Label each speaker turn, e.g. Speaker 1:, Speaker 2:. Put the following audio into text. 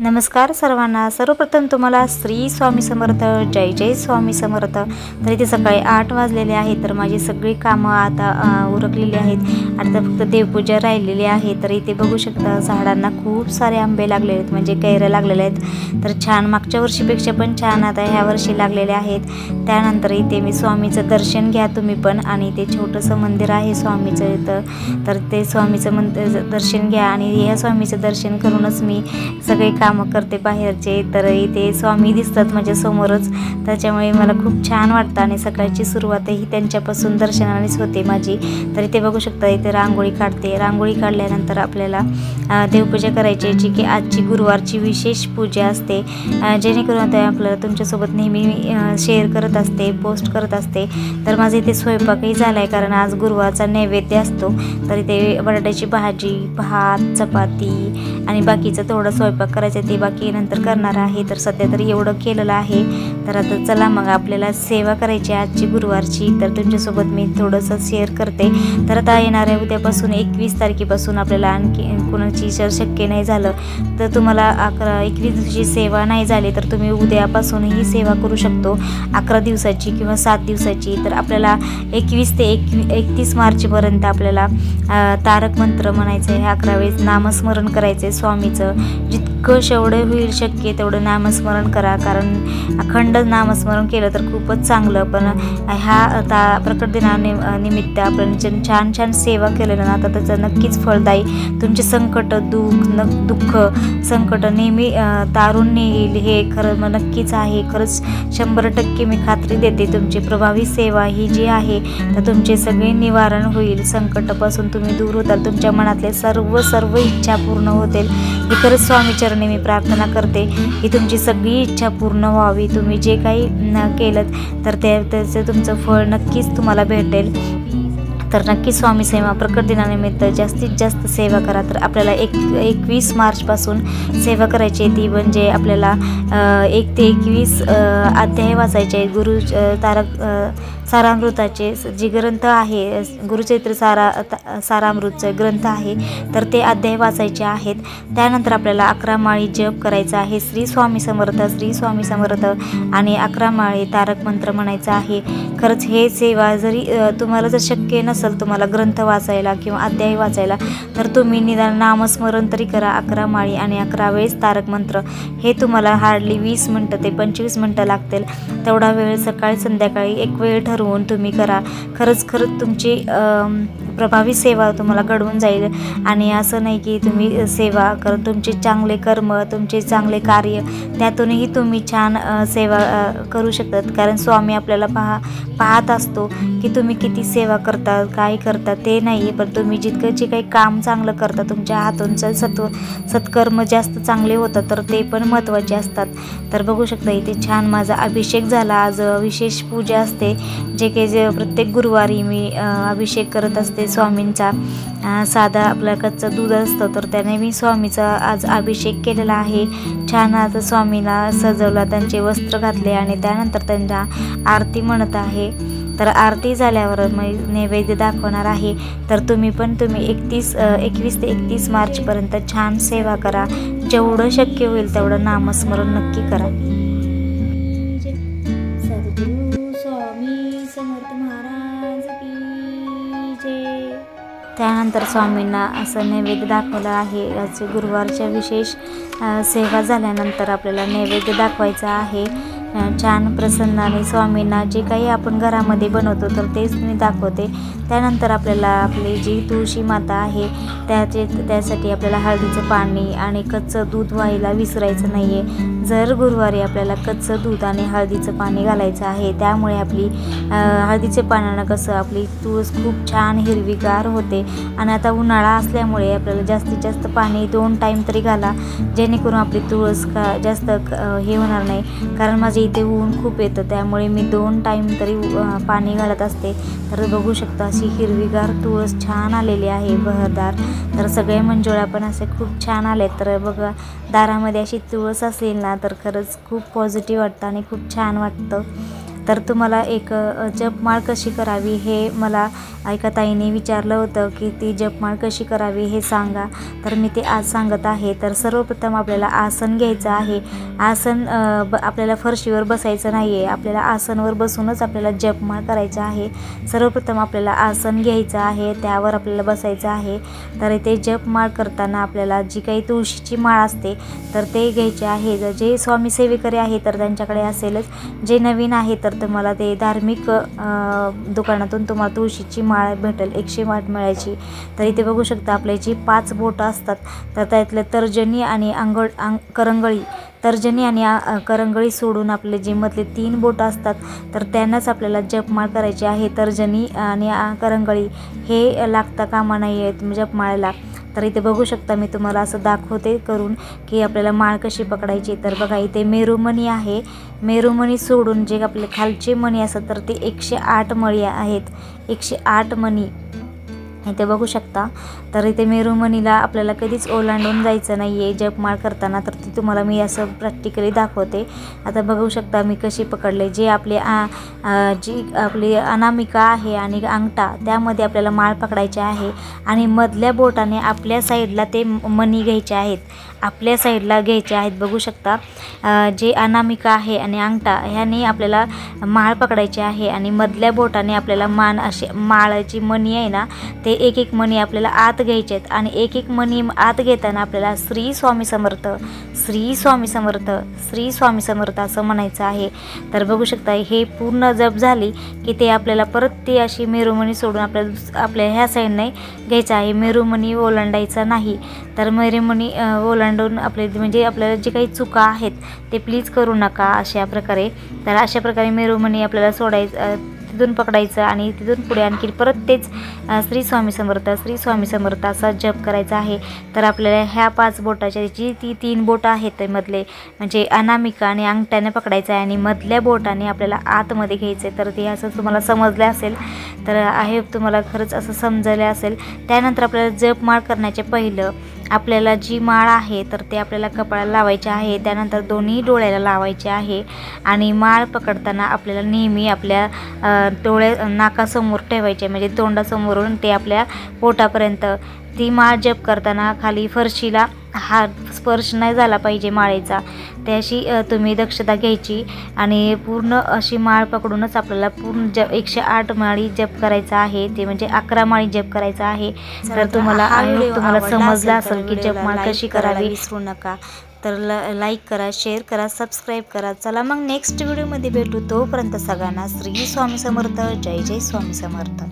Speaker 1: नमस्कार सर्वांना। सर्वप्रथम तुम्हाला श्री स्वामी समर्थ, जय जय स्वामी समर्थ। तर इथे सकाळी 8 वाजलेले आहेत। तर माझी सगळी कामं आता उरकलेली आहेत। आता फक्त देवपूजा राहिलेली आहे। तर इथे बघू शकता झाडांना खूप सारे आंबे लागलेले आहेत, म्हणजे कैऱ्या लागलेल्या आहेत। तर छान मागच्या वर्षीपेक्षा पण छान आता ह्या वर्षी लागलेले आहेत। त्यानंतर इथे मी स्वामीचं दर्शन घ्या तुम्ही पण, आणि ते छोटंसं मंदिर आहे स्वामीचं इथं। तर ते स्वामीचं दर्शन घ्या, आणि ह्या स्वामीचं दर्शन करूनच मी सगळे कामं करते बाहेरचे। तर इथे स्वामी दिसतात माझ्या समोरच, त्याच्यामुळे मला खूप छान वाटतं। आणि सकाळची सुरुवातही त्यांच्यापासून दर्शनानेच होते माझी। तर इथे बघू शकता, इथे रांगोळी काढते। रांगोळी काढल्यानंतर आपल्याला देवपूजा करायची, जी की आजची गुरुवारची विशेष पूजा असते, जेणेकरून आता आपल्याला तुमच्यासोबत नेहमी शेअर करत असते, पोस्ट करत असते। तर माझं इथे स्वयंपाकही झाला आहे, कारण आज गुरुवारचा नैवेद्य असतो। तर इथे बटाट्याची भाजी, भात, चपाती आणि बाकीचं थोडं स्वयंपाक करायचं ते बाकी नंतर करणार आहे। तर सध्या तरी एवढं केलेलं आहे। तर आता चला मग आपल्याला सेवा करायची आजची गुरुवारची। तर तुमच्यासोबत मी थोडंसं शेअर करते। तर आता येणाऱ्या उद्यापासून 21 तारखेपासून आपल्याला आणखी कोणाची जर शक्य नाही झालं तर तुम्हाला 21 दिवसाची सेवा नाही झाली तर तुम्ही उद्यापासूनही सेवा करू शकतो, 11 दिवसाची किंवा 7 दिवसाची। तर आपल्याला 21 ते 31 मार्चपर्यंत आपल्याला तारक मंत्र म्हणायचं आहे, 11 वेळेस नामस्मरण करायचं आहे स्वामीचं। जितकं जेवढं होईल शक्य तेवढं नामस्मरण करा, कारण अखंड नामस्मरण केलं तर खूपच चांगलं। पण ह्या प्रकट दिनानिमित्त आपण छान छान सेवा केलेलं ना, तर त्याचं नक्कीच फळदायी तुमचे संकट, दुःख संकट नेहमी तारून नेईल, हे खरं मग नक्कीच आहे। खरंच 100% मी खात्री देते, तुमची प्रभावी सेवा ही जी आहे तर तुमचे सगळे निवारण होईल, संकटापासून तुम्ही दूर होताल, तुमच्या मनातले सर्व इच्छा पूर्ण होतील। ही खरंच स्वामीचरणी मी प्रार्थना करते की तुमची सगळी इच्छा पूर्ण व्हावी। तुम्ही जे काही केलं तर त्याचं तुमचं फळ नक्कीच तुम्हाला भेटेल। तर नक्की स्वामी सेवा प्रकट दिनानिमित्त जास्तीत जास्त सेवा करा। तर आपल्याला 21 मार्चपासून सेवा करायची आहे, ती म्हणजे आपल्याला 1 ते 21 अध्याय वाचायचे गुरु सारामृताचे जे ग्रंथ आहे, गुरुचरित्र सारामृतचे ग्रंथ आहे, तर ते अध्याय वाचायचे आहेत। त्यानंतर आपल्याला 11 माळी जप करायचा आहे, श्री स्वामी समर्थ, श्री स्वामी समर्थ, आणि 11 माळी तारक मंत्र म्हणायचं आहे। खरंच हे सेवा जरी तुम्हाला जर शक्य नसेल तुम्हाला ग्रंथ वाचायला किंवा अध्याय वाचायला, तर तुम्ही निदान नामस्मरण तरी करा 11 माळी आणि 11 वेळेस तारक मंत्र। हे तुम्हाला हार्डली 20 मिनटं ते 25 मिनटं लागतील, तेवढा वेळ सकाळी संध्याकाळी एक वेळ ठरवून तुम्ही करा। खरंच तुमची प्रभावी सेवा तुम्हाला घडवून जाईल। आणि असं नाही की तुम्ही सेवा तुमचे चांगले कर्म, तुमचे चांगले कार्य, त्यातूनही तुम्ही छान सेवा करू शकतात, कारण स्वामी आपल्याला पाहत असतो की तुम्ही किती सेवा करता, काय करता ते नाही, पण तुम्ही जितकं जे काही काम चांगलं करता, तुमच्या हातूनचं सत्कर्म जास्त चांगले होतात, तर ते पण महत्त्वाचे असतात। तर बघू शकता इथे छान माझा अभिषेक झाला। आज विशेष पूजा असते, जे प्रत्येक गुरुवारी मी अभिषेक करत असते स्वामींचा। साधा आपलं कच्चं दूध असतं, तर त्याने मी स्वामीचा आज अभिषेक केलेला आहे। छान आज स्वामीला सजवला, त्यांचे वस्त्र घातले आणि त्यानंतर त्यांना आरती म्हणत आहे। तर आरती झाल्यावर मग नैवेद्य दाखवणार आहे। तर तुम्ही 21 ते 31 मार्चपर्यंत छान सेवा करा, जेवढं शक्य होईल तेवढं नामस्मरण नक्की करा। त्यानंतर स्वामींना असं नैवेद्य दाखवलं आहे। आज गुरुवारच्या विशेष सेवा झाल्यानंतर आपल्याला नैवेद्य दाखवायचा आहे। छान प्रसन्नाने स्वामींना जे काही आपण घरामध्ये बनवतो तर तेच मी दाखवते। त्यानंतर आपल्याला आपली जी तुळशी माता आहे त्यासाठी आपल्याला हळदीचं पाणी आणि कच्चं दूध व्हायला विसरायचं नाही आहे। जर गुरुवारी आपल्याला कच्चं दूध आणि हळदीचं पाणी घालायचं आहे, त्यामुळे आपली हळदीच्या पाण्यानं कसं आपली तुळस खूप छान हिरवीगार होते। आणि आता उन्हाळा असल्यामुळे आपल्याला जास्तीत जास्त पाणी 2 टाईम तरी घाला, जेणेकरून आपली तुळस जास्त हे होणार नाही, कारण माझे इथे ऊन खूप येतं, त्यामुळे मी 2 टाईम तरी पाणी घालत असते। तर बघू शकता अशी हिरवीगार तुळस छान आलेली आहे, बहरदार। तर सगळे मंजुळा पण असे खूप छान आले। तर बघा, दारामध्ये अशी तुळस असेल ना तर खरंच खूप पॉझिटिव्ह वाटतं आणि खूप छान वाटतं। तर तुम्हाला एक जपमाळ कशी करावी हे मला एका ताईने विचारलं होतं की ती जपमाळ कशी करावी हे सांगा, तर मी ते आज सांगत आहे. तर सर्वप्रथम आपल्याला आसन घ्यायचं आहे. आसन आपल्याला फरशीवर बसायचं नाही आहे, आपल्याला आसनवर बसूनच आपल्याला जपमाळ करायचं आहे. सर्वप्रथम आपल्याला आसन घ्यायचं आहे, त्यावर आपल्याला बसायचं आहे. तर इथे जपमाळ करताना आपल्याला जी काही तुळशीची माळ असते तर ते घ्यायचे आहे. जे स्वामी सेवेकरी आहे तर त्यांच्याकडे असेलच, जे नवीन आहे तर तुम्हाला ते धार्मिक दुकानातून तुम्हाला तुळशीची माळ भेटेल 108 माळ्याची. तर इथे बघू शकता आपल्या जी 5 बोटं असतात तर त्यातले तर्जनी आणि करंगळी, तर्जनी आणि करंगळी सोडून आपले जे मधले 3 बोटं असतात तर त्यांनाच आपल्याला जपमाळ करायची आहे. तर्जनी आणि करंगळी हे लागता कामा नाही आहेत जपमाळेला. तर इथे बघू शकता मी तुम्हाला असं दाखवते करून की आपल्याला माळ कशी पकडायची. तर बघा इथे मेरुमणी आहे, मेरुमणी सोडून जे आपले खालचे मणी असतात तर ते 108 मणी आहेत, 108 मणी इथे बघू शकता. तर इथे मेरुमणीला आपल्याला कधीच ओलांडून जायचं नाही आहे जपमाळ करताना, तर ती तुम्हाला मी असं प्रॅक्टिकली दाखवते. आता बघू शकता मी कशी पकडले. जे आपले जी आपली अनामिका आहे आणि अंगठा त्यामध्ये आपल्याला माळ पकडायची आहे आणि मधल्या बोटाने आपल्या साईडला ते मणी घ्यायचे आहेत, आपल्या साईडला घ्यायचे आहेत. बघू शकता जे अनामिका आहे आणि अंगठा ह्याने आपल्याला माळ पकडायची आहे आणि मधल्या बोटाने आपल्याला अशी माळाची मणी आहे ना ते एक एक मणी आपल्याला आत घ्यायचे आहेत आणि एक एक मणी आत घेताना आपल्याला श्री स्वामी समर्थ, श्री स्वामी समर्थ, श्री स्वामी समर्थ असं म्हणायचं आहे. तर बघू शकता हे पूर्ण जप झाली की ते आपल्याला परत ती अशी मेरुमणी सोडून आपल्या ह्या साईडने घ्यायचं आहे, मेरुमणी ओलांडायचा नाही. तर मेरुमणी ओलांडून म्हणजे आपल्याला जे काही चुका आहेत ते प्लीज करू नका अशा प्रकारे. तर अशा प्रकारे मेरुमणी आपल्याला सोडायचं, तिथून पकडायचं आणि तिथून पुढे आणखी परत तेच श्री स्वामी समर्थ, श्री स्वामी समर्थ असा जप करायचा आहे. तर आपल्याला ह्या 5 बोटाच्या जी ती 3 बोटं आहेत ते मधले म्हणजे अनामिका आणि अंगठ्याने पकडायचं आहे आणि मधल्या बोटाने आपल्याला आतमध्ये घ्यायचं आहे. तर ते असं तुम्हाला समजलं असेल, तर आहे तुम्हाला खरंच असं समजलं असेल. त्यानंतर आपल्याला जपमाळ करण्याच्या पहिलं आपल्याला जी माळ आहे तर ते आपल्याला कपाळाला लावायची आहे, त्यानंतर दोन्ही डोळ्याला लावायचे आहे आणि माळ पकडताना आपल्याला नेहमी आपल्या नाकासमोर ठेवायचे, म्हणजे तोंडासमोरून ते आपल्या पोटापर्यंत. ती माळ जप करताना खाली फरशीला हात स्पर्श नाही झाला पाहिजे माळेचा, त्याशी तुम्ही दक्षता घ्यायची आणि पूर्ण अशी माळ पकडूनच आपल्याला पूर्ण 108 माळी जप करायचा आहे, ते म्हणजे 11 माळी जप करायचा आहे. तर तुम्हाला समजलं असेल की जपमाळ कशी करावी. विसरू नका. तर लाईक करा, शेअर करा, सबस्क्राईब करा. चला मग नेक्स्ट व्हिडिओमध्ये भेटू. तोपर्यंत सगळ्यांना श्री स्वामी समर्थ, जय जय स्वामी समर्थ.